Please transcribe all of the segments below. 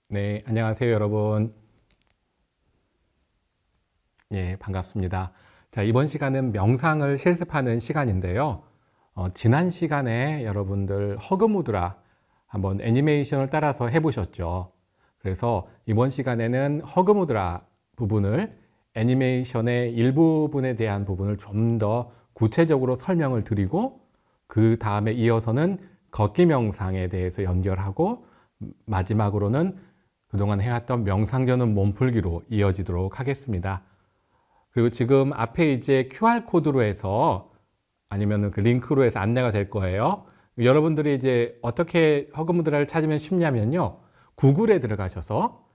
네, 안녕하세요, 여러분. 예, 반갑습니다. 자, 이번 시간은 명상을 실습하는 시간인데요. 지난 시간에 여러분들 허그무드라 한번 애니메이션을 따라서 해보셨죠. 그래서 이번 시간에는 허그무드라 부분을 애니메이션의 일부분에 대한 부분을 좀 더 구체적으로 설명을 드리고 그 다음에 이어서는 걷기 명상에 대해서 연결하고 마지막으로는 그동안 해왔던 명상 전후 몸풀기로 이어지도록 하겠습니다. 그리고 지금 앞에 이제 QR코드로 해서 아니면 그 링크로 해서 안내가 될 거예요. 여러분들이 이제 어떻게 허그무드라를 찾으면 쉽냐면요. 구글에 들어가셔서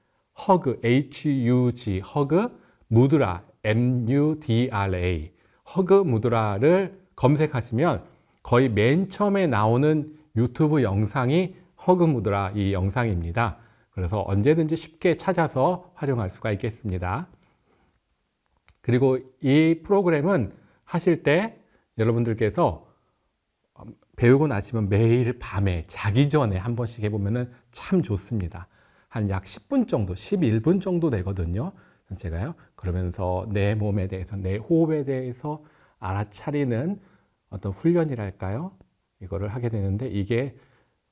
허그, H-U-G, 허그, 무드라, M-U-D-R-A, 허그무드라를 검색하시면 거의 맨 처음에 나오는 유튜브 영상이 허그무드라 이 영상입니다. 그래서 언제든지 쉽게 찾아서 활용할 수가 있겠습니다. 그리고 이 프로그램은 하실 때 여러분들께서 배우고 나시면 매일 밤에 자기 전에 한 번씩 해보면 참 좋습니다. 한 약 10분 정도, 11분 정도 되거든요. 제가요. 그러면서 내 몸에 대해서, 내 호흡에 대해서 알아차리는 어떤 훈련이랄까요? 이거를 하게 되는데 이게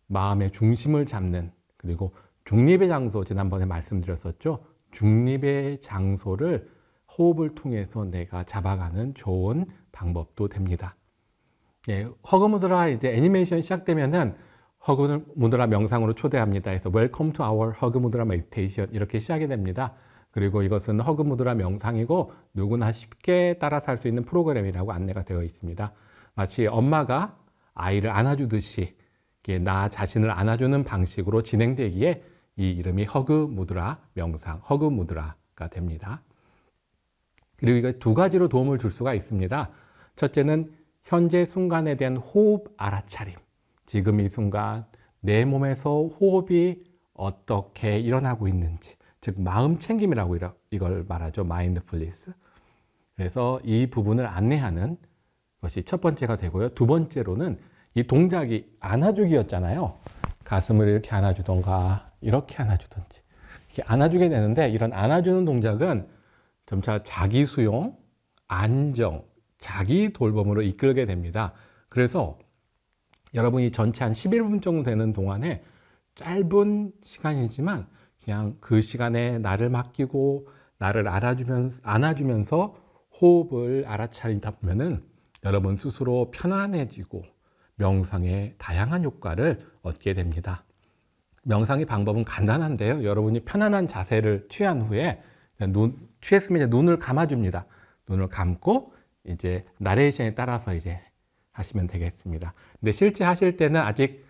마음의 중심을 잡는, 그리고 중립의 장소, 지난번에 말씀드렸었죠. 중립의 장소를 호흡을 통해서 내가 잡아가는 좋은 방법도 됩니다. 예, 허그무드라 이제 애니메이션 시작되면은 허그무드라 명상으로 초대합니다. 해서 Welcome to our 허그무드라 meditation 이렇게 시작이 됩니다. 그리고 이것은 허그무드라 명상이고 누구나 쉽게 따라서 할 수 있는 프로그램이라고 안내가 되어 있습니다. 마치 엄마가 아이를 안아주듯이 나 자신을 안아주는 방식으로 진행되기에 이 이름이 허그무드라 명상, 허그무드라가 됩니다. 그리고 이거 두 가지로 도움을 줄 수가 있습니다. 첫째는 현재 순간에 대한 호흡 알아차림. 지금 이 순간 내 몸에서 호흡이 어떻게 일어나고 있는지, 즉 마음 챙김이라고 이걸 말하죠. 마인드풀니스. 그래서 이 부분을 안내하는 것이 첫 번째가 되고요. 두 번째로는 이 동작이 안아주기였잖아요. 가슴을 이렇게 안아주던가 이렇게 안아주든지 이렇게 안아주게 되는데 이런 안아주는 동작은 점차 자기 수용, 안정, 자기 돌봄으로 이끌게 됩니다. 그래서 여러분이 전체 한 11분 정도 되는 동안에 짧은 시간이지만 그냥 그 시간에 나를 맡기고 나를 안아주면서 호흡을 알아차리다 보면은 여러분 스스로 편안해지고 명상의 다양한 효과를 얻게 됩니다. 명상의 방법은 간단한데요. 여러분이 편안한 자세를 취한 후에 취했으면 이제 눈을 감아줍니다. 눈을 감고 이제 나레이션에 따라서 이제 하시면 되겠습니다. 근데 실제 하실 때는 아직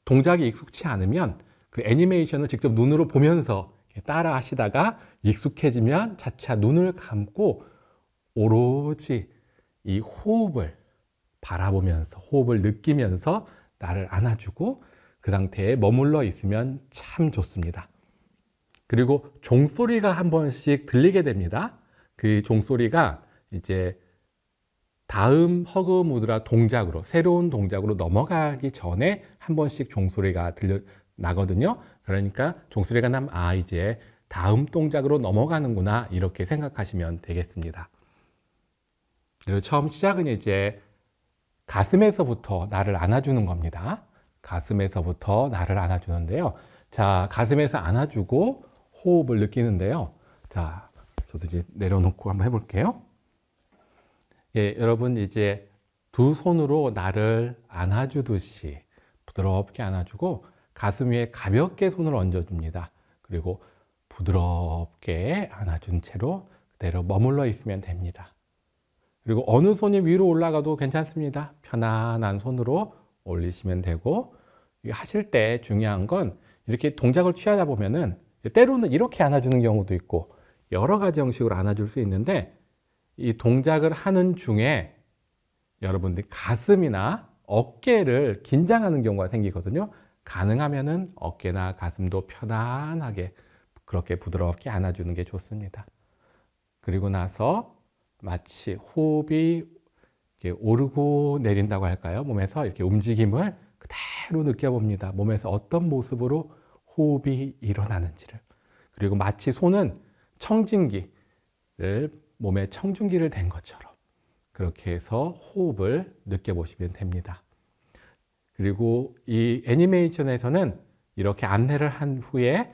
동작이 익숙치 않으면 그 애니메이션을 직접 눈으로 보면서 따라 하시다가 익숙해지면 차차 눈을 감고 오로지 이 호흡을 바라보면서 호흡을 느끼면서 나를 안아주고 그 상태에 머물러 있으면 참 좋습니다. 그리고 종소리가 한 번씩 들리게 됩니다. 그 종소리가 이제 다음 허그무드라 동작으로, 새로운 동작으로 넘어가기 전에 한 번씩 종소리가 나거든요. 그러니까 종소리가 나면 이제 다음 동작으로 넘어가는구나 이렇게 생각하시면 되겠습니다. 그리고 처음 시작은 이제 가슴에서부터 나를 안아주는 겁니다. 가슴에서부터 나를 안아주는데요. 자, 가슴에서 안아주고 호흡을 느끼는데요. 자, 저도 이제 내려놓고 한번 해볼게요. 예, 여러분 이제 두 손으로 나를 안아주듯이 부드럽게 안아주고 가슴 위에 가볍게 손을 얹어줍니다. 그리고 부드럽게 안아준 채로 그대로 머물러 있으면 됩니다. 그리고 어느 손이 위로 올라가도 괜찮습니다. 편안한 손으로 올리시면 되고, 하실 때 중요한 건 이렇게 동작을 취하다 보면은 때로는 이렇게 안아주는 경우도 있고 여러 가지 형식으로 안아줄 수 있는데, 이 동작을 하는 중에 여러분들이 가슴이나 어깨를 긴장하는 경우가 생기거든요. 가능하면은 어깨나 가슴도 편안하게 그렇게 부드럽게 안아주는 게 좋습니다. 그리고 나서 마치 호흡이 이렇게 오르고 내린다고 할까요? 몸에서 이렇게 움직임을 그대로 느껴봅니다. 몸에서 어떤 모습으로 호흡이 일어나는지를. 그리고 마치 손은 청진기를, 몸에 청진기를 댄 것처럼 그렇게 해서 호흡을 느껴보시면 됩니다. 그리고 이 애니메이션에서는 이렇게 안내를 한 후에,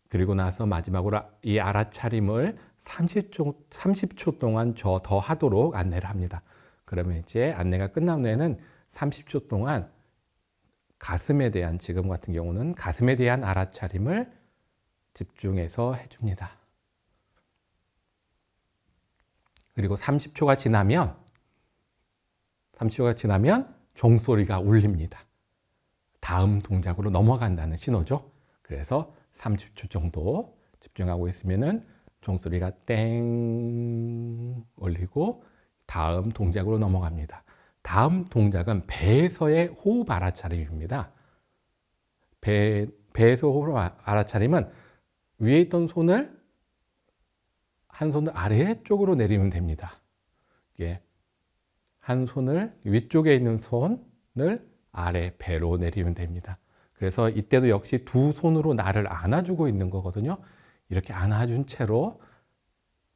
그리고 나서 마지막으로 이 알아차림을 30초 동안 더 하도록 안내를 합니다. 그러면 이제 안내가 끝난 후에는 30초 동안 가슴에 대한, 지금 같은 경우는 가슴에 대한 알아차림을 집중해서 해줍니다. 그리고 30초가 지나면 종소리가 울립니다. 다음 동작으로 넘어간다는 신호죠. 그래서 30초 정도 집중하고 있으면은 종소리가 땡 울리고 다음 동작으로 넘어갑니다. 다음 동작은 배에서의 호흡 알아차림입니다. 배에서 호흡 알아차림은 위에 있던 한 손을 아래쪽으로 내리면 됩니다. 예. 한 손을 위쪽에 있는 손을 아래 배로 내리면 됩니다. 그래서 이때도 역시 두 손으로 나를 안아주고 있는 거거든요. 이렇게 안아준 채로,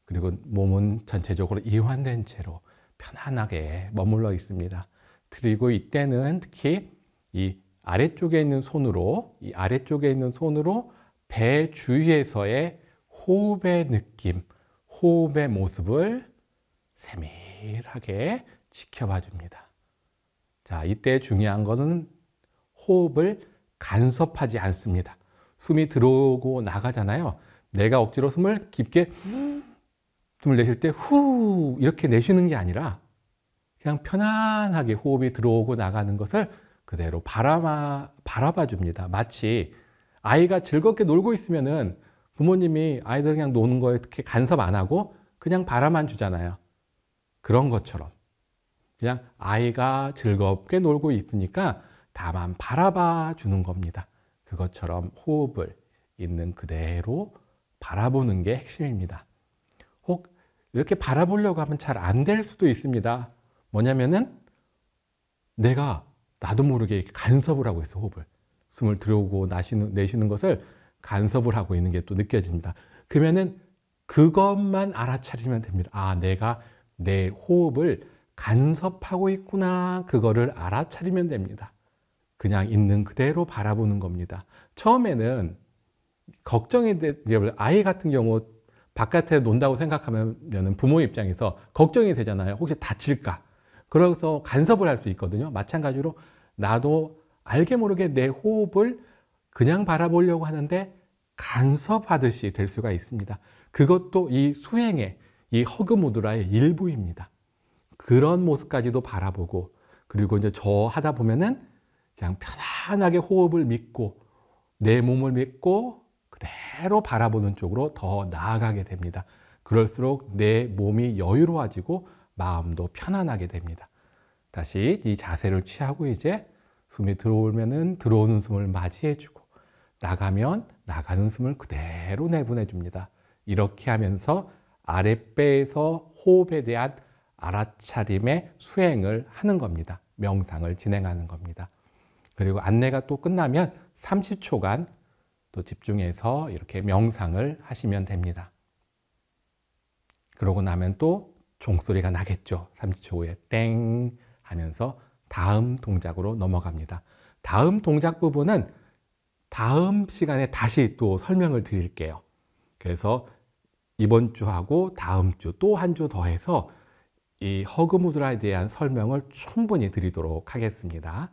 그리고 몸은 전체적으로 이완된 채로 편안하게 머물러 있습니다. 그리고 이때는 특히 이 아래쪽에 있는 손으로 배 주위에서의 호흡의 느낌, 호흡의 모습을 세밀하게 지켜봐 줍니다. 자, 이때 중요한 것은 호흡을 간섭하지 않습니다. 숨이 들어오고 나가잖아요. 내가 억지로 숨을 깊게 숨을 내쉴 때 후 이렇게 내쉬는 게 아니라 그냥 편안하게 호흡이 들어오고 나가는 것을 그대로 바라봐 줍니다. 마치 아이가 즐겁게 놀고 있으면은 부모님이 아이들 그냥 노는 거에 특히 간섭 안 하고 그냥 바라만 주잖아요. 그런 것처럼 그냥 아이가 즐겁게 놀고 있으니까 다만 바라봐 주는 겁니다. 그것처럼 호흡을 있는 그대로 바라보는 게 핵심입니다. 혹 이렇게 바라보려고 하면 잘 안 될 수도 있습니다. 뭐냐면은 나도 모르게 이렇게 간섭을 하고 있어, 호흡을. 숨을 들어오고 내쉬는 것을 간섭을 하고 있는 게 또 느껴집니다. 그러면은 그것만 알아차리면 됩니다. 아, 내가 내 호흡을 간섭하고 있구나. 그거를 알아차리면 됩니다. 그냥 있는 그대로 바라보는 겁니다. 처음에는 아이 같은 경우 바깥에 논다고 생각하면 부모 입장에서 걱정이 되잖아요. 혹시 다칠까? 그래서 간섭을 할 수 있거든요. 마찬가지로 나도 알게 모르게 내 호흡을 그냥 바라보려고 하는데 간섭하듯이 될 수가 있습니다. 그것도 이 수행의, 이 허그 무드라의 일부입니다. 그런 모습까지도 바라보고, 그리고 이제 저 하다 보면은 그냥 편안하게 호흡을 믿고 내 몸을 믿고 그대로 바라보는 쪽으로 더 나아가게 됩니다. 그럴수록 내 몸이 여유로워지고 마음도 편안하게 됩니다. 다시 이 자세를 취하고 이제 숨이 들어오면은 들어오는 숨을 맞이해주고 나가면 나가는 숨을 그대로 내보내줍니다. 이렇게 하면서 아랫배에서 호흡에 대한 알아차림의 수행을 하는 겁니다. 명상을 진행하는 겁니다. 그리고 안내가 또 끝나면 30초간 또 집중해서 이렇게 명상을 하시면 됩니다. 그러고 나면 또 종소리가 나겠죠. 30초 후에 땡 하면서 다음 동작으로 넘어갑니다. 다음 동작 부분은 다음 시간에 다시 또 설명을 드릴게요. 그래서 이번 주하고 다음 주 또 한 주 더 해서 이 허그 무드라에 대한 설명을 충분히 드리도록 하겠습니다.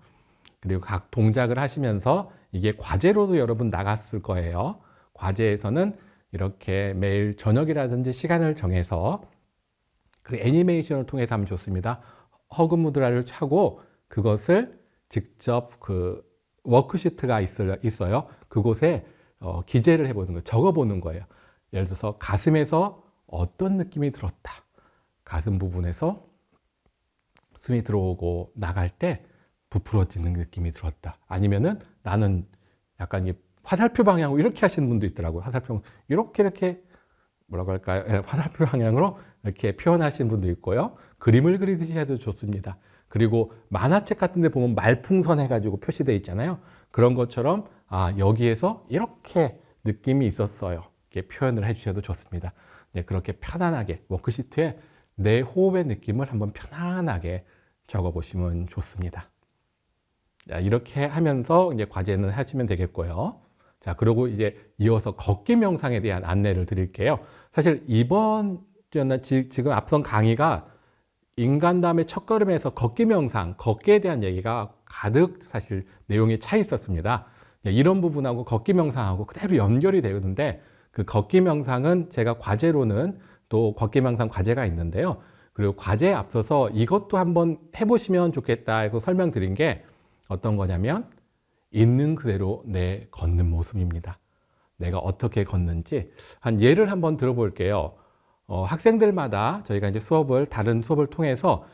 그리고 각 동작을 하시면서 이게 과제로도 여러분 나갔을 거예요. 과제에서는 이렇게 매일 저녁이라든지 시간을 정해서 그 애니메이션을 통해서 하면 좋습니다. 허그 무드라를 차고 그것을 직접 그 워크시트가 있어요. 그곳에 기재를 해보는 거예요. 적어보는 거예요. 예를 들어서 가슴에서 어떤 느낌이 들었다. 가슴 부분에서 숨이 들어오고 나갈 때 부풀어지는 느낌이 들었다. 아니면은 나는 약간 이 화살표 방향으로 이렇게 하시는 분도 있더라고요. 화살표 이렇게 뭐라고 할까요? 화살표 방향으로 이렇게 표현하시는 분도 있고요. 그림을 그리듯이 해도 좋습니다. 그리고 만화책 같은 데 보면 말풍선 해가지고 표시되어 있잖아요. 그런 것처럼 여기에서 이렇게 느낌이 있었어요. 이렇게 표현을 해주셔도 좋습니다. 네, 그렇게 편안하게 워크시트에 내 호흡의 느낌을 한번 편안하게 적어보시면 좋습니다. 자, 이렇게 하면서 이제 과제는 하시면 되겠고요. 자, 그리고 이제 이어서 걷기 명상에 대한 안내를 드릴게요. 사실 지금 앞선 강의가 인간담의 첫걸음에서 걷기 명상, 걷기에 대한 얘기가 가득 사실 내용이 차 있었습니다. 이런 부분하고 걷기 명상하고 그대로 연결이 되는데 그 걷기 명상은 제가 과제로는 또 걷기 명상 과제가 있는데요. 그리고 과제에 앞서서 이것도 한번 해보시면 좋겠다 하고 설명드린 게 어떤 거냐면 있는 그대로 내 걷는 모습입니다. 내가 어떻게 걷는지 한 예를 한번 들어볼게요. 학생들마다 저희가 이제 다른 수업을 통해서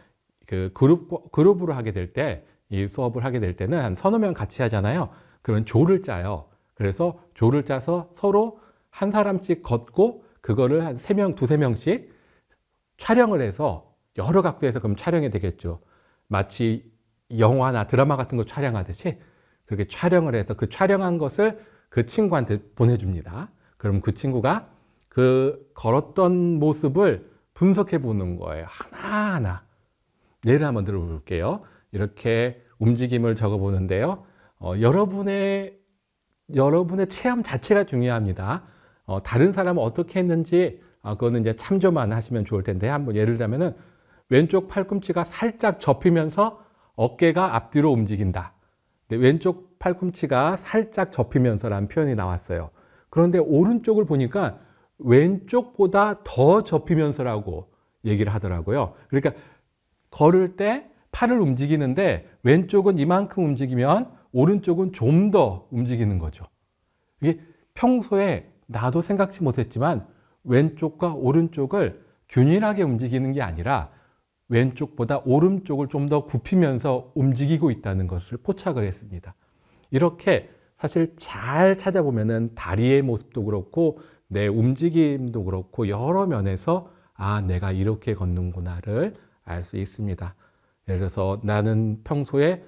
그 그룹으로 하게 될 때, 이 수업을 하게 될 때는 한 서너 명 같이 하잖아요. 그러면 조를 짜요. 그래서 조를 짜서 서로 한 사람씩 걷고 그거를 한 3명, 두세 명씩 촬영을 해서 여러 각도에서 그럼 촬영이 되겠죠. 마치 영화나 드라마 같은 거 촬영하듯이 그렇게 촬영을 해서 그 촬영한 것을 그 친구한테 보내줍니다. 그럼 그 친구가 그 걸었던 모습을 분석해 보는 거예요. 하나하나. 예를 한번 들어볼게요. 이렇게 움직임을 적어 보는데요. 여러분의 체험 자체가 중요합니다. 다른 사람은 어떻게 했는지 그거는 이제 참조만 하시면 좋을 텐데 한번 예를 들자면은 왼쪽 팔꿈치가 살짝 접히면서 어깨가 앞뒤로 움직인다. 근데 왼쪽 팔꿈치가 살짝 접히면서라는 표현이 나왔어요. 그런데 오른쪽을 보니까 왼쪽보다 더 접히면서라고 얘기를 하더라고요. 그러니까 걸을 때 팔을 움직이는데 왼쪽은 이만큼 움직이면 오른쪽은 좀 더 움직이는 거죠. 이게 평소에 나도 생각지 못했지만 왼쪽과 오른쪽을 균일하게 움직이는 게 아니라 왼쪽보다 오른쪽을 좀 더 굽히면서 움직이고 있다는 것을 포착을 했습니다. 이렇게 사실 잘 찾아보면은 다리의 모습도 그렇고 내 움직임도 그렇고 여러 면에서 내가 이렇게 걷는구나를 알 수 있습니다. 예를 들어서 나는 평소에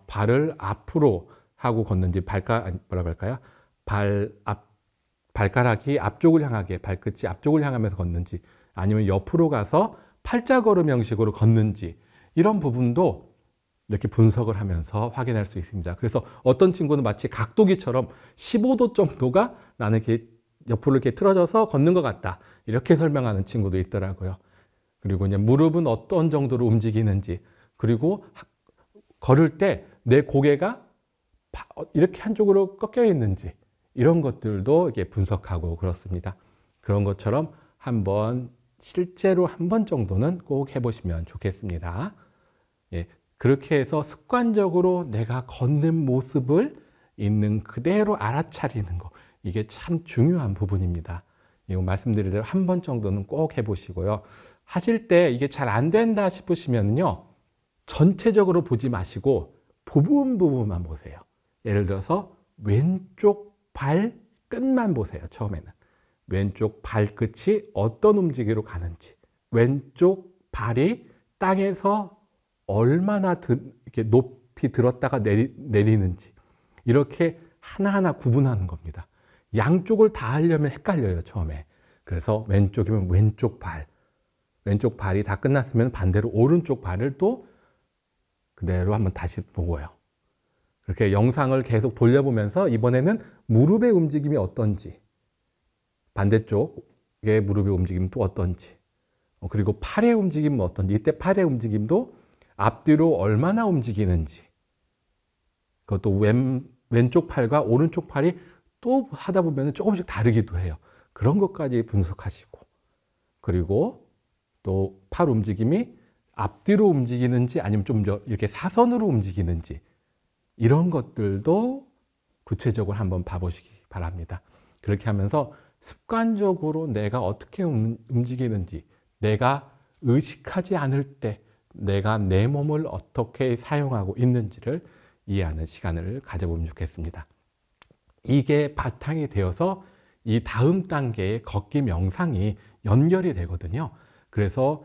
발을 앞으로 하고 걷는지 발가락이 앞쪽을 향하게 발끝이 앞쪽을 향하면서 걷는지 아니면 옆으로 가서 팔자걸음 형식으로 걷는지 이런 부분도 이렇게 분석을 하면서 확인할 수 있습니다. 그래서 어떤 친구는 마치 각도기처럼 15도 정도가 나는 이렇게 옆으로 이렇게 틀어져서 걷는 것 같다. 이렇게 설명하는 친구도 있더라고요. 그리고 이제 무릎은 어떤 정도로 움직이는지, 그리고 걸을 때 내 고개가 이렇게 한쪽으로 꺾여 있는지, 이런 것들도 이렇게 분석하고 그렇습니다. 그런 것처럼 실제로 한 번 정도는 꼭 해보시면 좋겠습니다. 예, 그렇게 해서 습관적으로 내가 걷는 모습을 있는 그대로 알아차리는 거, 이게 참 중요한 부분입니다. 이거 말씀드린 대로 한 번 정도는 꼭 해보시고요. 하실 때 이게 잘 안 된다 싶으시면요, 전체적으로 보지 마시고 부분만 보세요. 예를 들어서 왼쪽 발 끝만 보세요. 처음에는 왼쪽 발끝이 어떤 움직임으로 가는지, 왼쪽 발이 땅에서 얼마나 이렇게 높이 들었다가 내리는지, 이렇게 하나하나 구분하는 겁니다. 양쪽을 다 하려면 헷갈려요, 처음에. 그래서 왼쪽이면 왼쪽 발이 다 끝났으면 반대로 오른쪽 발을 또 그대로 한번 다시 보고요. 그렇게 영상을 계속 돌려보면서 이번에는 무릎의 움직임이 어떤지, 반대쪽의 무릎의 움직임은 또 어떤지, 그리고 팔의 움직임은 어떤지, 이때 팔의 움직임도 앞뒤로 얼마나 움직이는지, 그것도 왼쪽 팔과 오른쪽 팔이 또 하다 보면 조금씩 다르기도 해요. 그런 것까지 분석하시고, 그리고 또 팔 움직임이 앞뒤로 움직이는지 아니면 좀 이렇게 사선으로 움직이는지 이런 것들도 구체적으로 한번 봐보시기 바랍니다. 그렇게 하면서 습관적으로 내가 어떻게 움직이는지, 내가 의식하지 않을 때 내가 내 몸을 어떻게 사용하고 있는지를 이해하는 시간을 가져보면 좋겠습니다. 이게 바탕이 되어서 이 다음 단계의 걷기 명상이 연결이 되거든요. 그래서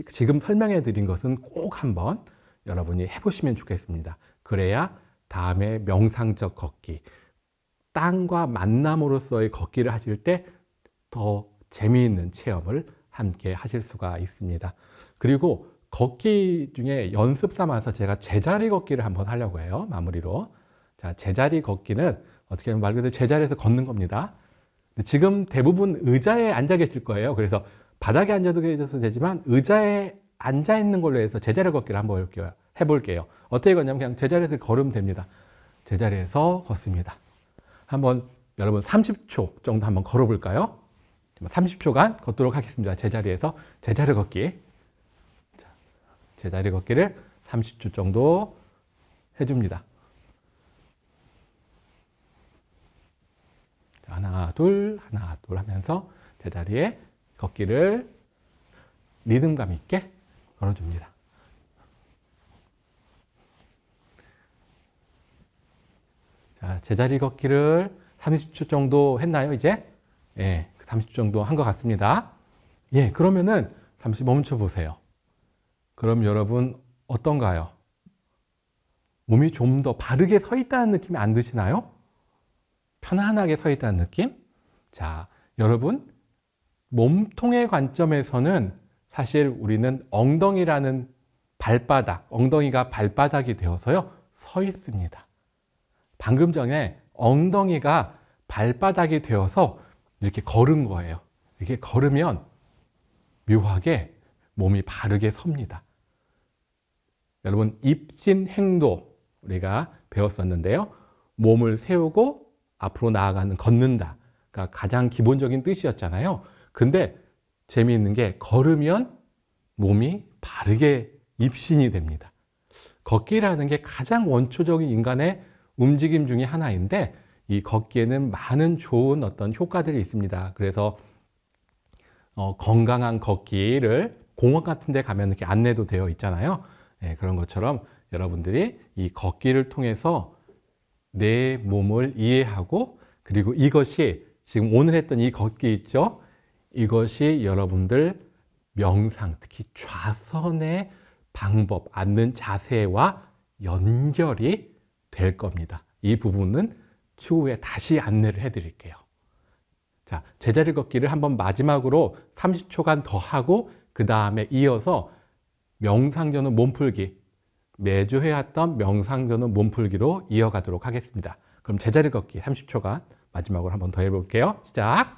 지금 설명해 드린 것은 꼭 한번 여러분이 해보시면 좋겠습니다. 그래야 다음에 명상적 걷기, 땅과 만남으로서의 걷기를 하실 때 더 재미있는 체험을 함께 하실 수가 있습니다. 그리고 걷기 중에 연습 삼아서 제가 제자리 걷기를 한번 하려고 해요. 마무리로. 자, 제자리 걷기는 어떻게 하면 말 그대로 제자리에서 걷는 겁니다. 지금 대부분 의자에 앉아 계실 거예요. 그래서 바닥에 앉아도 계셔도 되지만 의자에 앉아 있는 걸로 해서 제자리 걷기를 한번 해볼게요. 어떻게 걷냐면 그냥 제자리에서 걸으면 됩니다. 제자리에서 걷습니다. 한번 여러분 30초 정도 한번 걸어볼까요? 30초간 걷도록 하겠습니다. 제자리에서 제자리 걷기. 자, 제자리 걷기를 30초 정도 해줍니다. 하나, 둘 하면서 제자리에 걷기를 리듬감 있게 걸어줍니다. 자, 제자리 걷기를 30초 정도 했나요, 이제? 예, 30초 정도 한 것 같습니다. 예, 그러면은 잠시 멈춰 보세요. 그럼 여러분 어떤가요? 몸이 좀 더 바르게 서 있다는 느낌이 안 드시나요? 편안하게 서 있다는 느낌? 자, 여러분, 몸통의 관점에서는 사실 우리는 엉덩이라는 발바닥, 엉덩이가 발바닥이 되어서요, 서 있습니다. 방금 전에 엉덩이가 발바닥이 되어서 이렇게 걸은 거예요. 이렇게 걸으면 묘하게 몸이 바르게 섭니다. 여러분, 입진행도 우리가 배웠었는데요. 몸을 세우고 앞으로 나아가는, 걷는다. 그러니까 가장 기본적인 뜻이었잖아요. 근데 재미있는 게 걸으면 몸이 바르게 입신이 됩니다. 걷기라는 게 가장 원초적인 인간의 움직임 중에 하나인데 이 걷기에는 많은 좋은 어떤 효과들이 있습니다. 그래서 건강한 걷기를 공원 같은 데 가면 이렇게 안내도 되어 있잖아요. 네, 그런 것처럼 여러분들이 이 걷기를 통해서 내 몸을 이해하고 그리고 이것이 지금 오늘 했던 이 걷기 있죠? 이것이 여러분들 명상, 특히 좌선의 방법, 앉는 자세와 연결이 될 겁니다. 이 부분은 추후에 다시 안내를 해드릴게요. 자, 제자리 걷기를 한번 마지막으로 30초간 더 하고 그 다음에 이어서 명상 전후 몸풀기, 매주 해왔던 명상 전후 몸풀기로 이어가도록 하겠습니다. 그럼 제자리 걷기 30초간 마지막으로 한번 더 해볼게요. 시작!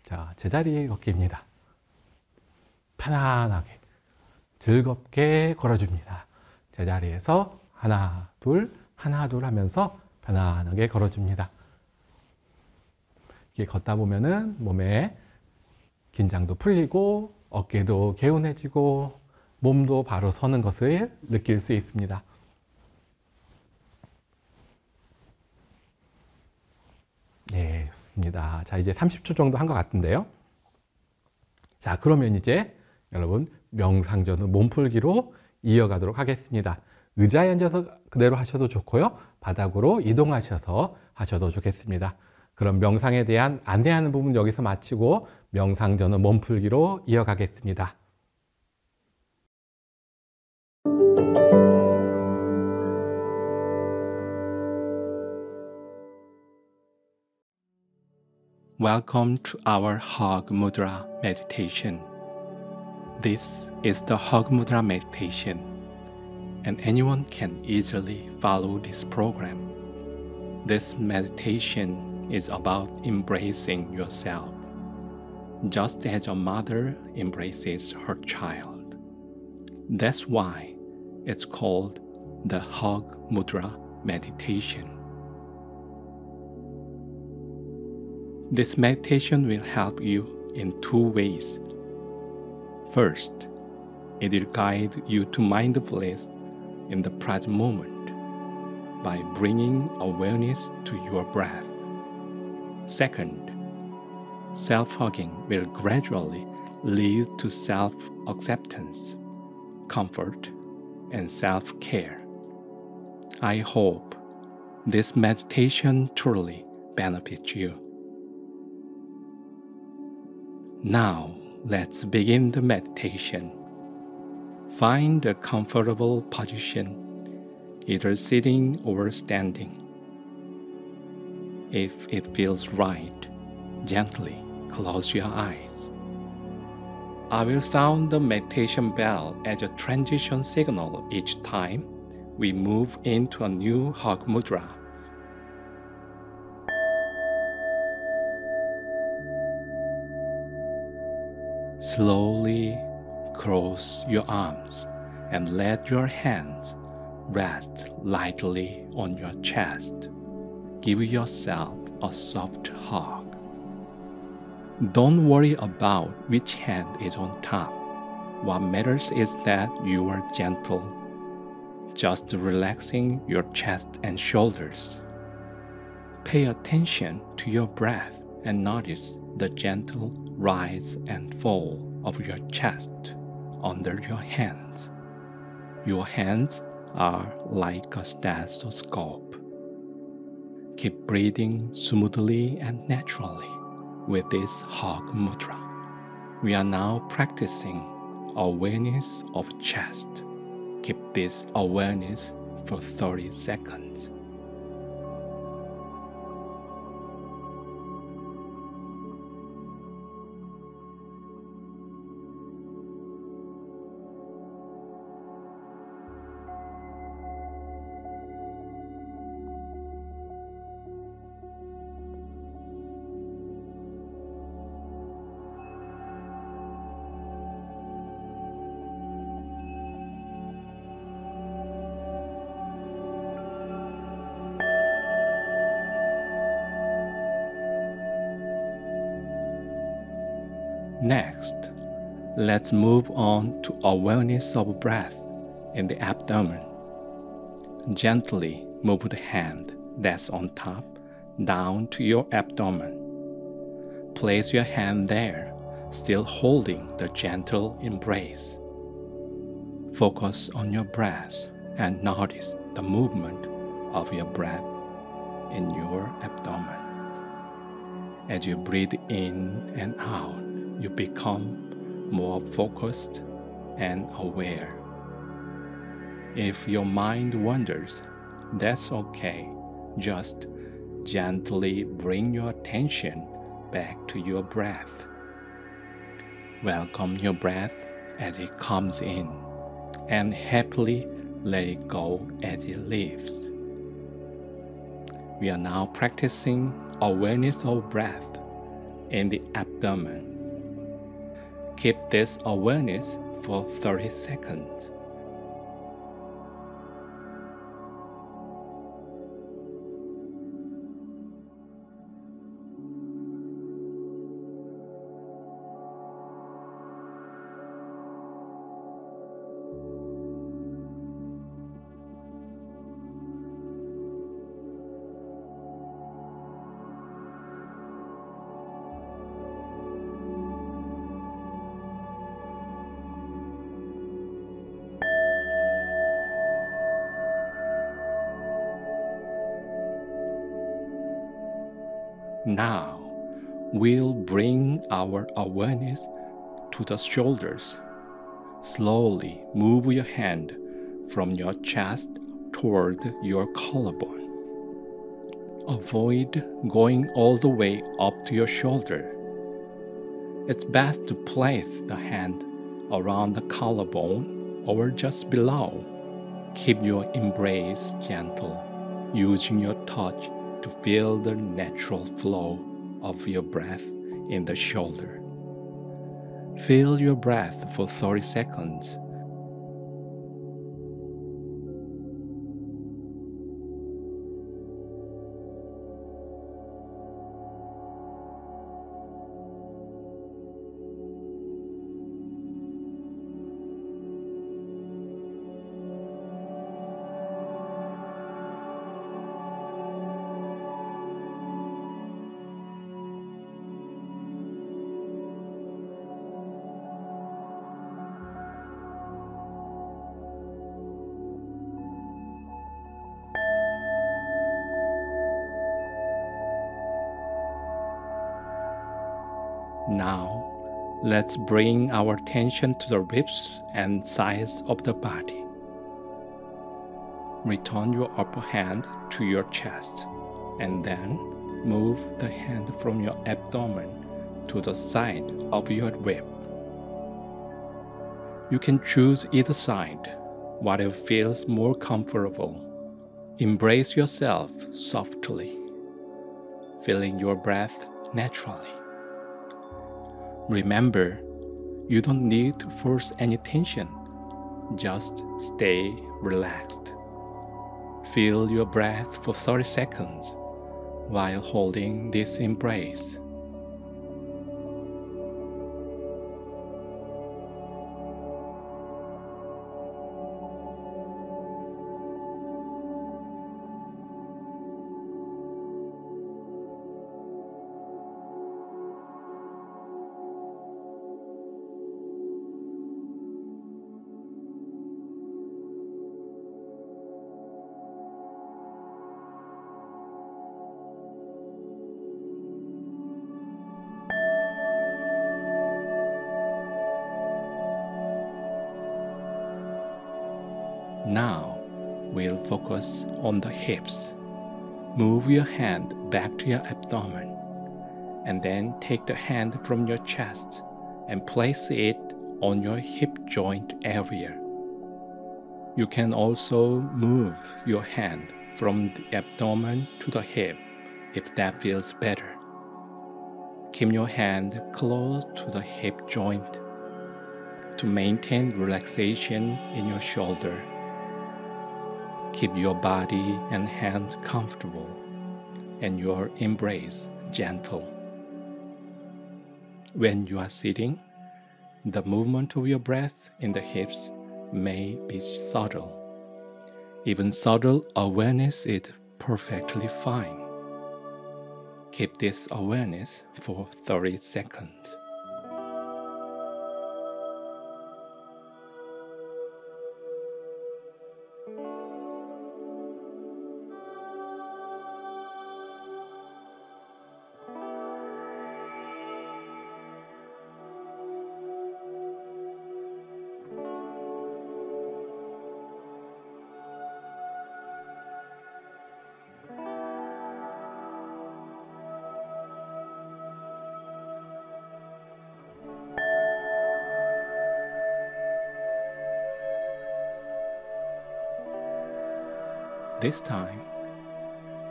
자, 제자리 걷기입니다. 편안하게 즐겁게 걸어줍니다. 제자리에서 하나 둘 하면서 편안하게 걸어줍니다. 이렇게 걷다 보면은 몸에 긴장도 풀리고 어깨도 개운해지고 몸도 바로 서는 것을 느낄 수 있습니다. 네, 좋습니다. 자, 이제 30초 정도 한 것 같은데요. 자, 그러면 이제 여러분 명상 전후 몸풀기로 이어가도록 하겠습니다. 의자에 앉아서 그대로 하셔도 좋고요. 바닥으로 이동하셔서 하셔도 좋겠습니다. 그럼 명상에 대한 안내하는 부분 여기서 마치고 명상 전후 몸풀기로 이어가겠습니다. Welcome to our Hug Mudra meditation. This is the Hug Mudra meditation, and anyone can easily follow this program. This meditation is about embracing yourself, just as a mother embraces her child. That's why it's called the Hug Mudra meditation. This meditation will help you in two ways First, it will guide you to mindfulness in the present moment by bringing awareness to your breath. Second, self-hugging will gradually lead to self-acceptance, comfort, and self-care. I hope this meditation truly benefits you. Now, let's begin the meditation. Find a comfortable position, either sitting or standing. If it feels right, gently close your eyes. I will sound the meditation bell as a transition signal each time we move into a new hug mudra. Slowly cross your arms and let your hands rest lightly on your chest. Give yourself a soft hug. Don't worry about which hand is on top. What matters is that you are gentle, just relaxing your chest and shoulders. Pay attention to your breath and notice the gentle rise and fall of your chest under your hands. Your hands are like a stethoscope. Keep breathing smoothly and naturally with this hug mudra. We are now practicing awareness of chest. Keep this awareness for 30 seconds. Next, let's move on to awareness of breath in the abdomen. Gently move the hand that's on top down to your abdomen. Place your hand there, still holding the gentle embrace. Focus on your breath and notice the movement of your breath in your abdomen. As you breathe in and out, you become more focused and aware. If your mind wanders, that's okay. Just gently bring your attention back to your breath. Welcome your breath as it comes in and happily let it go as it leaves. We are now practicing awareness of breath in the abdomen. Keep this awareness for 30 seconds. Now, we'll bring our awareness to the shoulders. Slowly move your hand from your chest toward your collarbone. Avoid going all the way up to your shoulder. It's best to place the hand around the collarbone or just below. Keep your embrace gentle, using your touch to feel the natural flow of your breath in the shoulder. Feel your breath for 30 seconds. Now, let's bring our attention to the ribs and sides of the body. Return your upper hand to your chest, and then move the hand from your abdomen to the side of your rib. You can choose either side, whatever feels more comfortable. Embrace yourself softly, feeling your breath naturally. Remember, you don't need to force any tension. Just stay relaxed. Feel your breath for 30 seconds while holding this embrace. Now, we'll focus on the hips. Move your hand back to your abdomen, and then take the hand from your chest and place it on your hip joint area. You can also move your hand from the abdomen to the hip if that feels better. Keep your hand close to the hip joint to maintain relaxation in your shoulder. Keep your body and hands comfortable and your embrace gentle. When you are sitting, the movement of your breath in the hips may be subtle. Even subtle awareness is perfectly fine. Keep this awareness for 30 seconds. This time,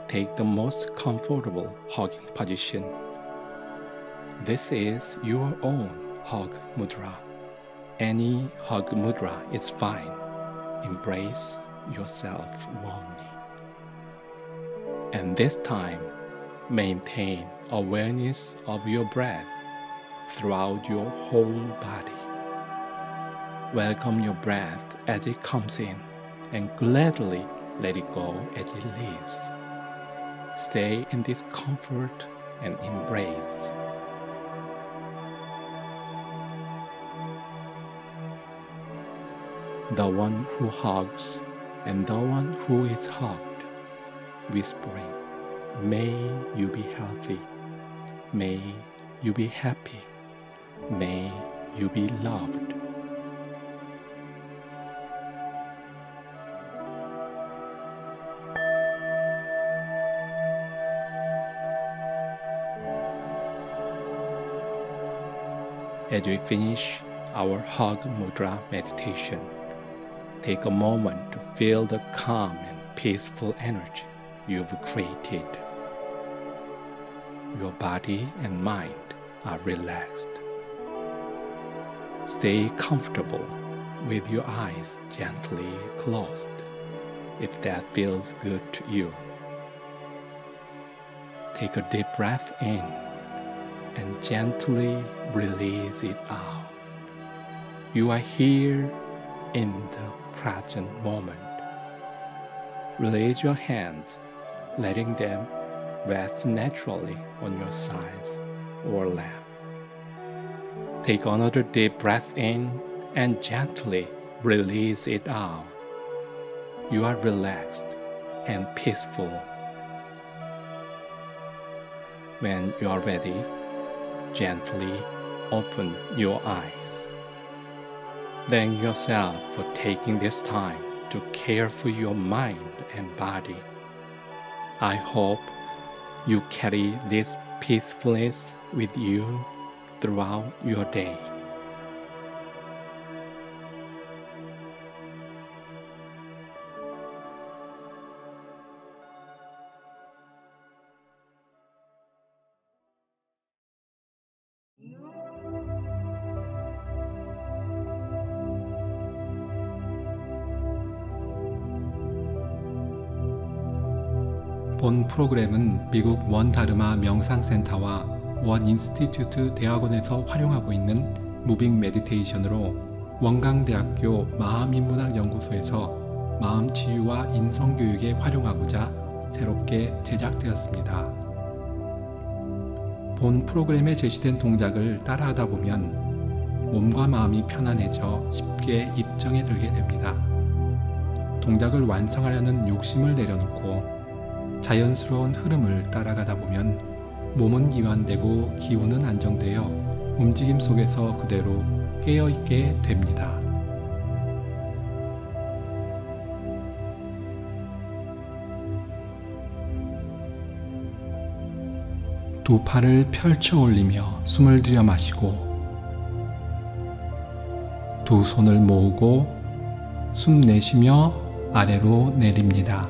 take the most comfortable hugging position. This is your own hug mudra. Any hug mudra is fine. Embrace yourself warmly. And this time, maintain awareness of your breath throughout your whole body. Welcome your breath as it comes in and gladly let it go as it leaves. Stay in this comfort and embrace. The one who hugs and the one who is hugged, whispering, "May you be healthy. May you be happy. May you be loved." As we finish our hug mudra meditation, take a moment to feel the calm and peaceful energy you've created. Your body and mind are relaxed. Stay comfortable with your eyes gently closed if that feels good to you. Take a deep breath in and gently release it out. You are here in the present moment. Release your hands, letting them rest naturally on your sides or lap. Take another deep breath in and gently release it out. You are relaxed and peaceful. When you are ready, gently open your eyes. Thank yourself for taking this time to care for your mind and body. I hope you carry this peacefulness with you throughout your day. 본 프로그램은 미국 원 다르마 명상센터와 원 인스티튜트 대학원에서 활용하고 있는 무빙 메디테이션으로 원광대학교 마음인문학연구소에서 마음치유와 인성교육에 활용하고자 새롭게 제작되었습니다. 본 프로그램에 제시된 동작을 따라하다 보면 몸과 마음이 편안해져 쉽게 입정에 들게 됩니다. 동작을 완성하려는 욕심을 내려놓고 자연스러운 흐름을 따라가다 보면 몸은 이완되고 기운은 안정되어 움직임 속에서 그대로 깨어있게 됩니다. 두 팔을 펼쳐 올리며 숨을 들여 마시고 두 손을 모으고 숨 내쉬며 아래로 내립니다.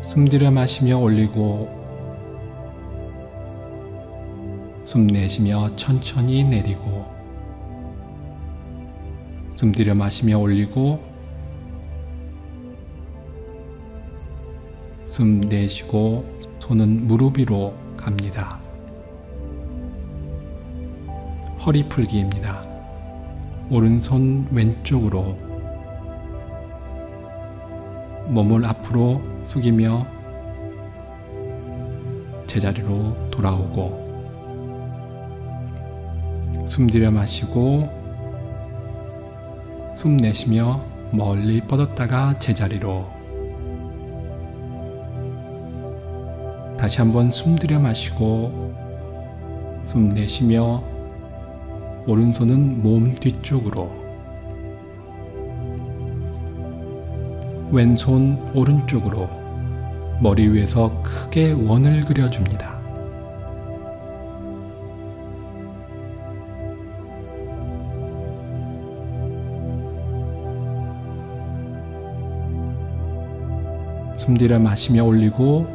숨 들여 마시며 올리고 숨 내쉬며 천천히 내리고 숨 들여 마시며 올리고 숨 내쉬고 손은 무릎 위로 갑니다. 허리 풀기입니다. 오른손 왼쪽으로 몸을 앞으로 숙이며 제자리로 돌아오고 숨 들여 마시고 숨 내쉬며 멀리 뻗었다가 제자리로 다시 한번 숨 들여 마시고 숨 내쉬며 오른손은 몸 뒤쪽으로 왼손 오른쪽으로 머리 위에서 크게 원을 그려줍니다. 숨 들여 마시며 올리고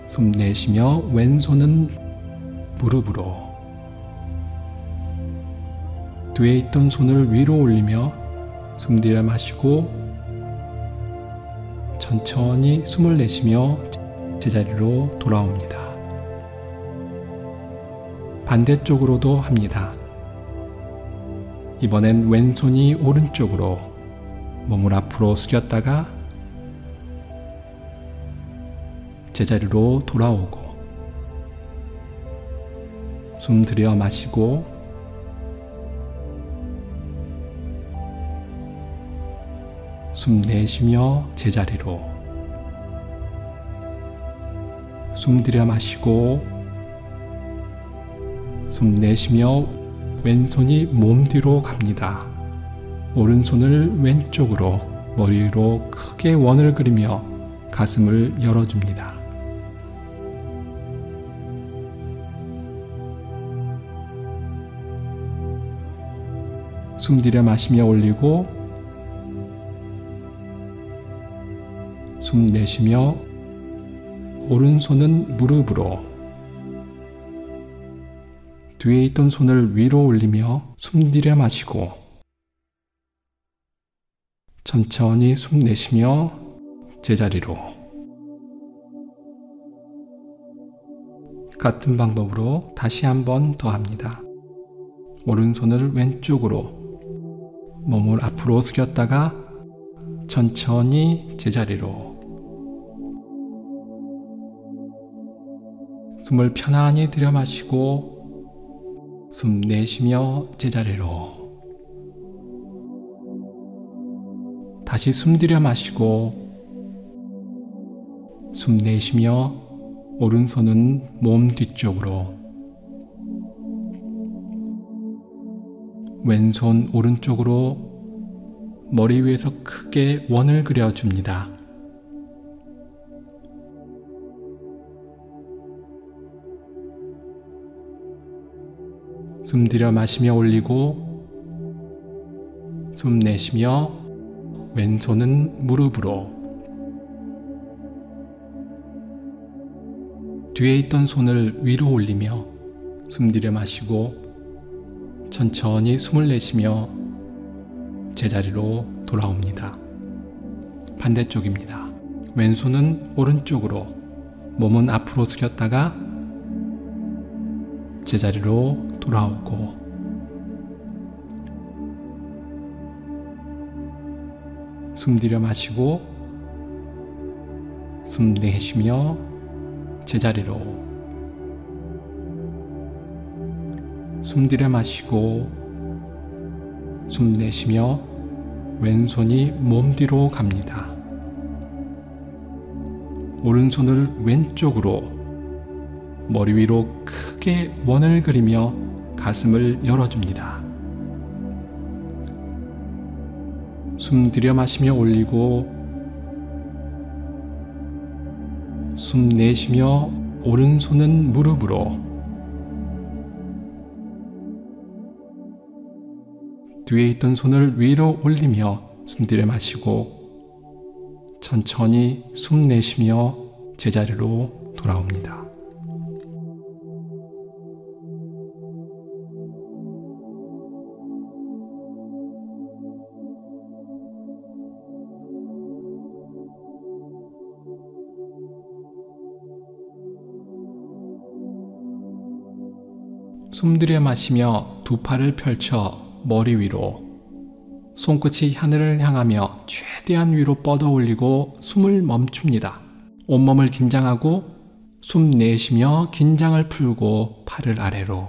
숨 내쉬며 왼손은 무릎으로 뒤에 있던 손을 위로 올리며 숨 들여 마시고 천천히 숨을 내쉬며 제자리로 돌아옵니다. 반대쪽으로도 합니다. 이번엔 왼손이 오른쪽으로 몸을 앞으로 숙였다가 제자리로 돌아오고 숨 들여 마시고 숨 내쉬며 제자리로 숨 들여 마시고 숨 내쉬며 왼손이 몸 뒤로 갑니다. 오른손을 왼쪽으로 머리 위로 크게 원을 그리며 가슴을 열어줍니다. 숨 들여 마시며 올리고 숨 내쉬며 오른손은 무릎으로 뒤에 있던 손을 위로 올리며 숨 들여 마시고 천천히 숨 내쉬며 제자리로 같은 방법으로 다시 한 번 더 합니다. 오른손을 왼쪽으로 몸을 앞으로 숙였다가 천천히 제자리로 숨을 편안히 들여 마시고 숨 내쉬며 제자리로 다시 숨 들여 마시고 숨 내쉬며 오른손은 몸 뒤쪽으로, 왼손 오른쪽으로 머리 위에서 크게 원을 그려줍니다. 숨 들여 마시며 올리고, 숨 내쉬며 왼손은 무릎으로, 뒤에 있던 손을 위로 올리며 숨 들여 마시고 천천히 숨을 내쉬며 제자리로 돌아옵니다. 반대쪽입니다. 왼손은 오른쪽으로, 몸은 앞으로 숙였다가 제자리로 돌아오고, 숨 들여 마시고 숨 내쉬며 제자리로, 숨 들여 마시고 숨 내쉬며 왼손이 몸 뒤로 갑니다. 오른손을 왼쪽으로, 머리 위로 크게 원을 그리며 가슴을 열어줍니다. 숨 들여 마시며 올리고, 숨 내쉬며 오른손은 무릎으로, 뒤에 있던 손을 위로 올리며 숨 들여 마시고 천천히 숨 내쉬며 제자리로 돌아옵니다. 숨 들여 마시며 두 팔을 펼쳐 머리 위로, 손끝이 하늘을 향하며 최대한 위로 뻗어 올리고 숨을 멈춥니다. 온몸을 긴장하고 숨 내쉬며 긴장을 풀고 팔을 아래로.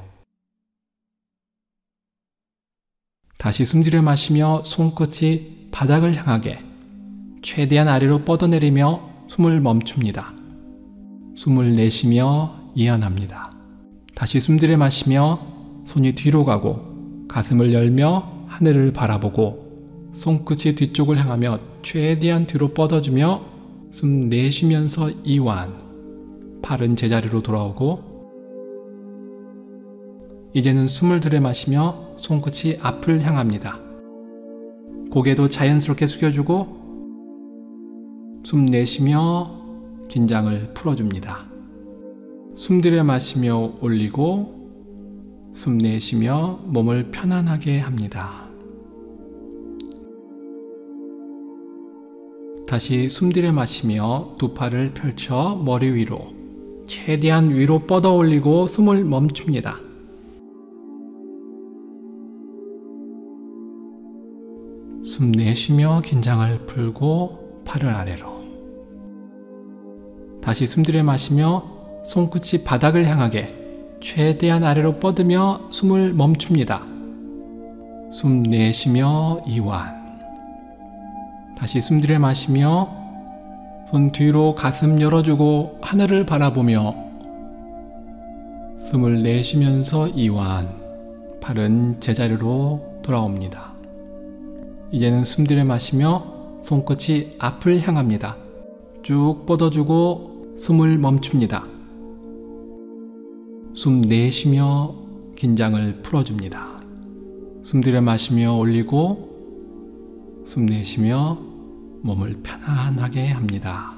다시 숨 들여 마시며 손끝이 바닥을 향하게 최대한 아래로 뻗어내리며 숨을 멈춥니다. 숨을 내쉬며 이완합니다. 다시 숨 들여 마시며 손이 뒤로 가고 가슴을 열며 하늘을 바라보고 손끝이 뒤쪽을 향하며 최대한 뒤로 뻗어주며 숨 내쉬면서 이완, 팔은 제자리로 돌아오고, 이제는 숨을 들여 마시며 손끝이 앞을 향합니다. 고개도 자연스럽게 숙여주고 숨 내쉬며 긴장을 풀어줍니다. 숨 들여 마시며 올리고 숨 내쉬며 몸을 편안하게 합니다. 다시 숨 들여 마시며 두 팔을 펼쳐 머리 위로, 최대한 위로 뻗어 올리고 숨을 멈춥니다. 숨 내쉬며 긴장을 풀고 팔을 아래로. 다시 숨 들여 마시며 손끝이 바닥을 향하게 최대한 아래로 뻗으며 숨을 멈춥니다. 숨 내쉬며 이완. 다시 숨 들여 마시며 손 뒤로 가슴 열어주고 하늘을 바라보며 숨을 내쉬면서 이완. 팔은 제자리로 돌아옵니다. 이제는 숨 들여 마시며 손끝이 앞을 향합니다. 쭉 뻗어주고 숨을 멈춥니다. 숨 내쉬며 긴장을 풀어줍니다. 숨 들여 마시며 올리고 숨 내쉬며 몸을 편안하게 합니다.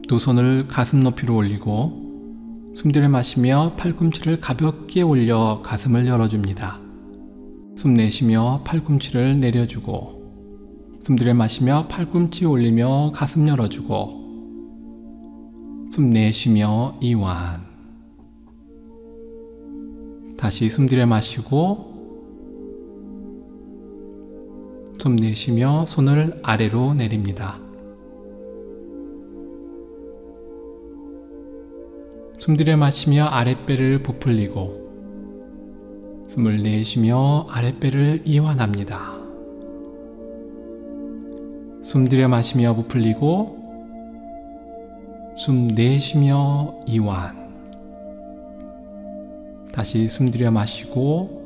두 손을 가슴 높이로 올리고 숨 들여 마시며 팔꿈치를 가볍게 올려 가슴을 열어줍니다. 숨 내쉬며 팔꿈치를 내려주고 숨 들여 마시며 팔꿈치 올리며 가슴 열어주고 숨 내쉬며 이완. 다시 숨 들여 마시고 숨 내쉬며 손을 아래로 내립니다. 숨 들여 마시며 아랫배를 부풀리고 숨을 내쉬며 아랫배를 이완합니다. 숨 들여 마시며 부풀리고 숨 내쉬며 이완. 다시 숨 들여 마시고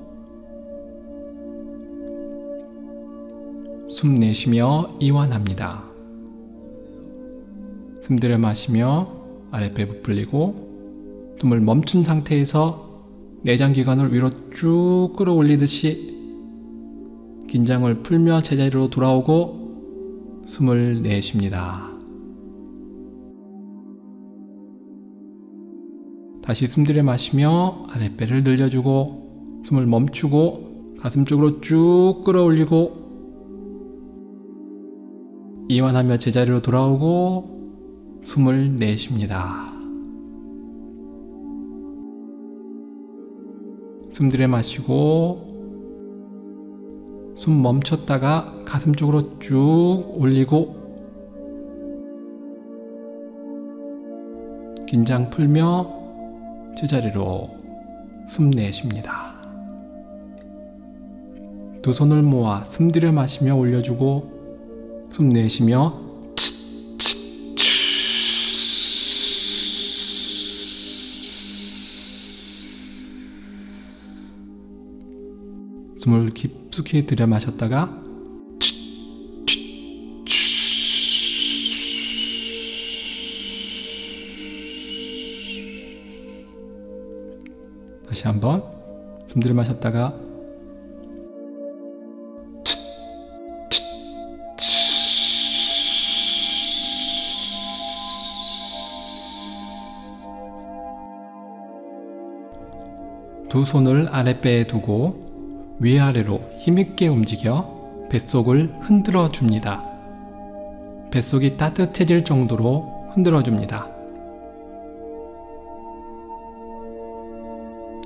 숨 내쉬며 이완합니다. 숨 들여 마시며 아랫배 부풀리고 숨을 멈춘 상태에서 내장기관을 위로 쭉 끌어올리듯이 긴장을 풀며 제자리로 돌아오고 숨을 내쉽니다. 다시 숨 들여 마시며 아랫배를 늘려주고 숨을 멈추고 가슴 쪽으로 쭉 끌어올리고 이완하며 제자리로 돌아오고 숨을 내쉽니다. 숨 들여 마시고 숨 멈췄다가 가슴 쪽으로 쭉 올리고 긴장 풀며 제자리로 숨 내쉽니다. 두 손을 모아 숨 들여 마시며 올려주고 숨 내쉬며 숨을 깊숙이 들여 마셨다가 다시 한번 숨 들여 마셨다가 두 손을 아랫배에 두고 위아래로 힘있게 움직여 뱃속을 흔들어 줍니다. 뱃속이 따뜻해질 정도로 흔들어 줍니다.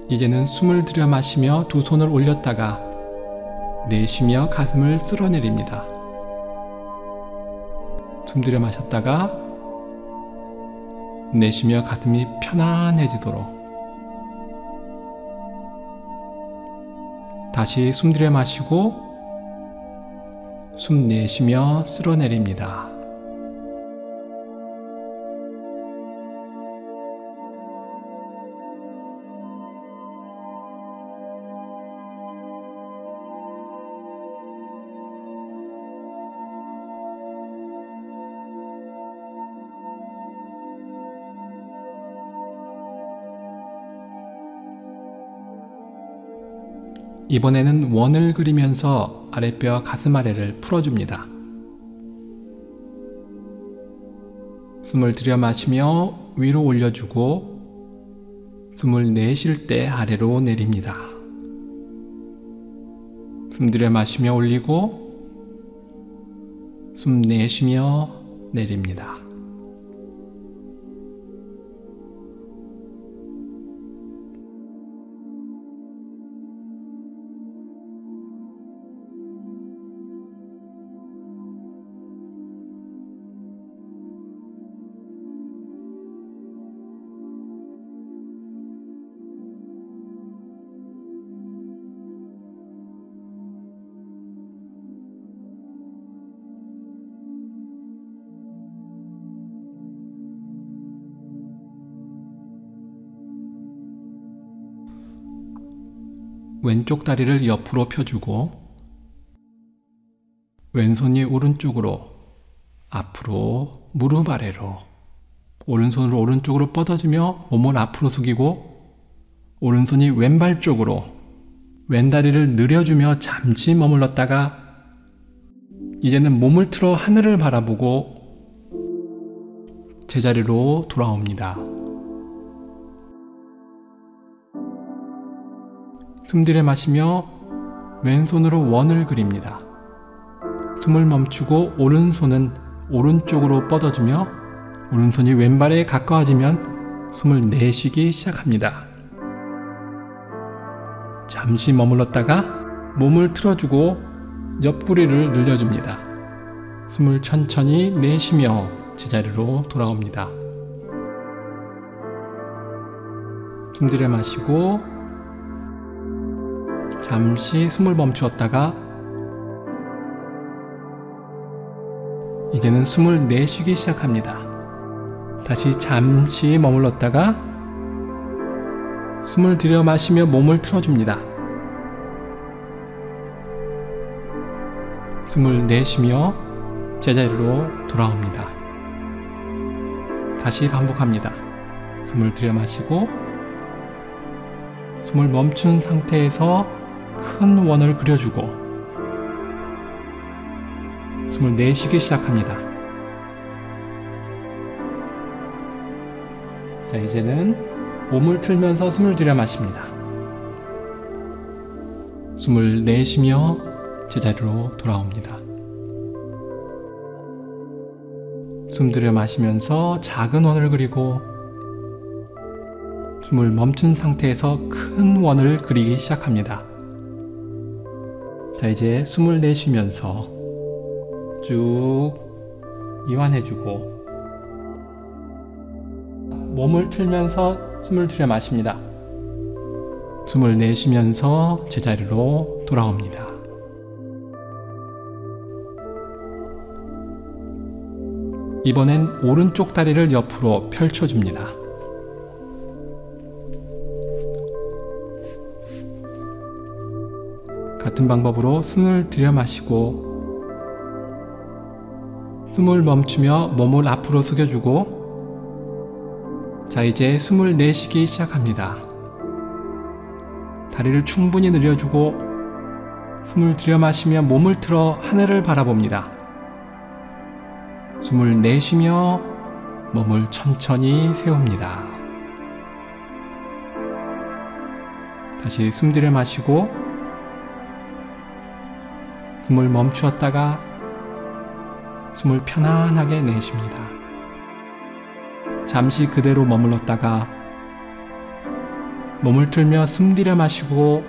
이제는 숨을 들여 마시며 두 손을 올렸다가 내쉬며 가슴을 쓸어내립니다. 숨 들여 마셨다가 내쉬며 가슴이 편안해지도록 다시 숨 들여 마시고 숨 내쉬며 쓸어내립니다. 이번에는 원을 그리면서 아랫배와 가슴 아래를 풀어줍니다. 숨을 들여 마시며 위로 올려주고 숨을 내쉴 때 아래로 내립니다. 숨 들여 마시며 올리고 숨 내쉬며 내립니다. 왼쪽 다리를 옆으로 펴주고 왼손이 오른쪽으로 앞으로 무릎 아래로 오른손으로 오른쪽으로 뻗어주며 몸을 앞으로 숙이고 오른손이 왼발 쪽으로 왼다리를 늘여주며 잠시 머물렀다가 이제는 몸을 틀어 하늘을 바라보고 제자리로 돌아옵니다. 숨 들여 마시며 왼손으로 원을 그립니다. 숨을 멈추고 오른손은 오른쪽으로 뻗어주며 오른손이 왼발에 가까워지면 숨을 내쉬기 시작합니다. 잠시 머물렀다가 몸을 틀어주고 옆구리를 늘려줍니다. 숨을 천천히 내쉬며 제자리로 돌아옵니다. 숨 들여 마시고 잠시 숨을 멈추었다가 이제는 숨을 내쉬기 시작합니다. 다시 잠시 머물렀다가 숨을 들여 마시며 몸을 틀어줍니다. 숨을 내쉬며 제자리로 돌아옵니다. 다시 반복합니다. 숨을 들여 마시고 숨을 멈춘 상태에서 큰 원을 그려주고 숨을 내쉬기 시작합니다. 자, 이제는 몸을 틀면서 숨을 들여 마십니다. 숨을 내쉬며 제자리로 돌아옵니다. 숨 들여 마시면서 작은 원을 그리고 숨을 멈춘 상태에서 큰 원을 그리기 시작합니다. 자, 이제 숨을 내쉬면서 쭉 이완해주고 몸을 틀면서 숨을 들여 마십니다. 숨을 내쉬면서 제자리로 돌아옵니다. 이번엔 오른쪽 다리를 옆으로 펼쳐줍니다. 같은 방법으로 숨을 들여 마시고 숨을 멈추며 몸을 앞으로 숙여주고 자, 이제 숨을 내쉬기 시작합니다. 다리를 충분히 늘려주고 숨을 들여 마시며 몸을 틀어 하늘을 바라봅니다. 숨을 내쉬며 몸을 천천히 세웁니다. 다시 숨 들여 마시고 숨을 멈추었다가 숨을 편안하게 내쉽니다. 잠시 그대로 머물렀다가 몸을 틀며 숨 들여 마시고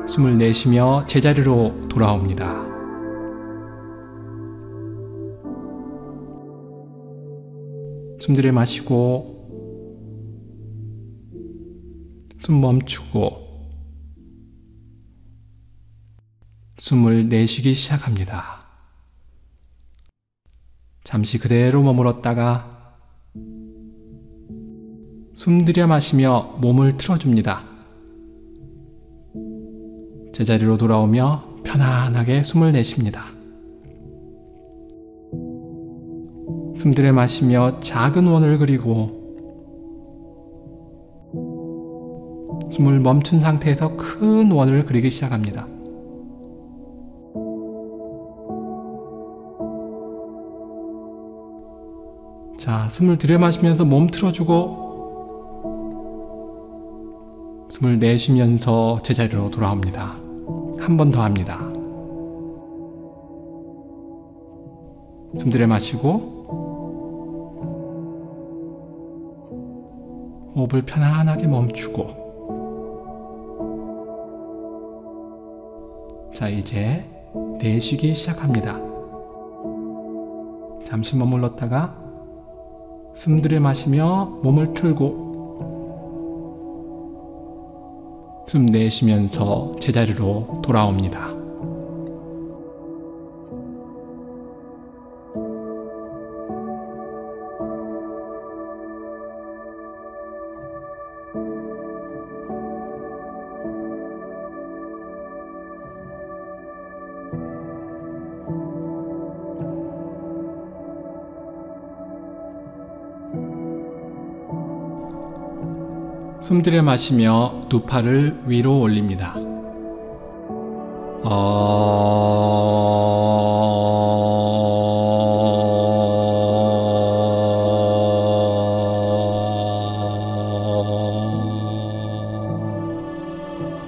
숨을 내쉬며 제자리로 돌아옵니다. 숨 들여 마시고 숨 멈추고 숨을 내쉬기 시작합니다. 잠시 그대로 머물렀다가 숨 들여 마시며 몸을 틀어줍니다. 제자리로 돌아오며 편안하게 숨을 내쉽니다. 숨 들여 마시며 작은 원을 그리고 숨을 멈춘 상태에서 큰 원을 그리기 시작합니다. 자, 숨을 들여 마시면서 몸 틀어주고 숨을 내쉬면서 제자리로 돌아옵니다. 한 번 더 합니다. 숨 들여 마시고 호흡을 편안하게 멈추고 자, 이제 내쉬기 시작합니다. 잠시 머물렀다가 숨 들여 마시며 몸을 틀고 숨 내쉬면서 제자리로 돌아옵니다. 숨 들여 마시며 두 팔을 위로 올립니다.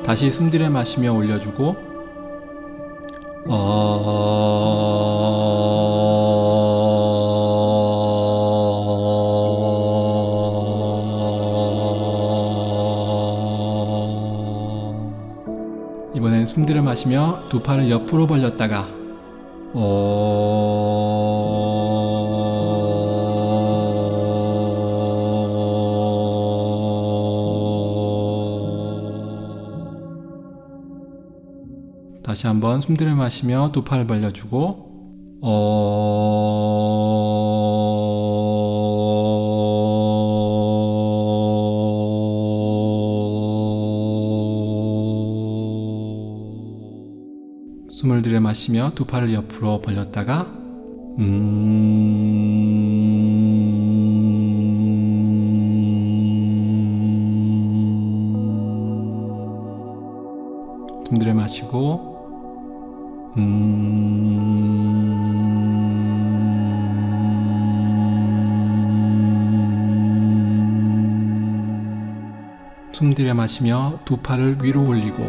다시 숨 들여 마시며 올려주고 이번엔 숨 들여 마시며 두 팔을 옆으로 벌렸다가 다시 한번 숨 들이마시며 두 팔 벌려주고 숨을 들이마시며 두 팔을 옆으로 벌렸다가 숨 들이마시고 숨 들이마시며 두 팔을 위로 올리고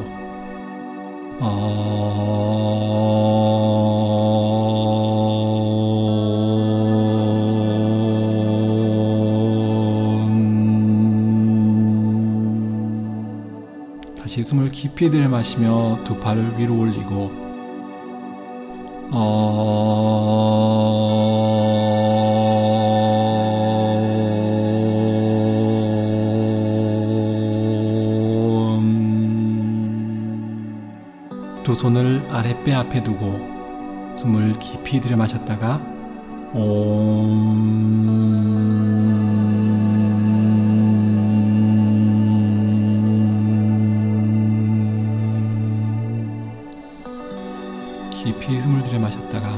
다시 숨을 깊이 들이마시며 두 팔을 위로 올리고 두 손을 아랫배 앞에 두고 숨을 깊이 들이마셨다가 깊이 숨을 들이마셨다가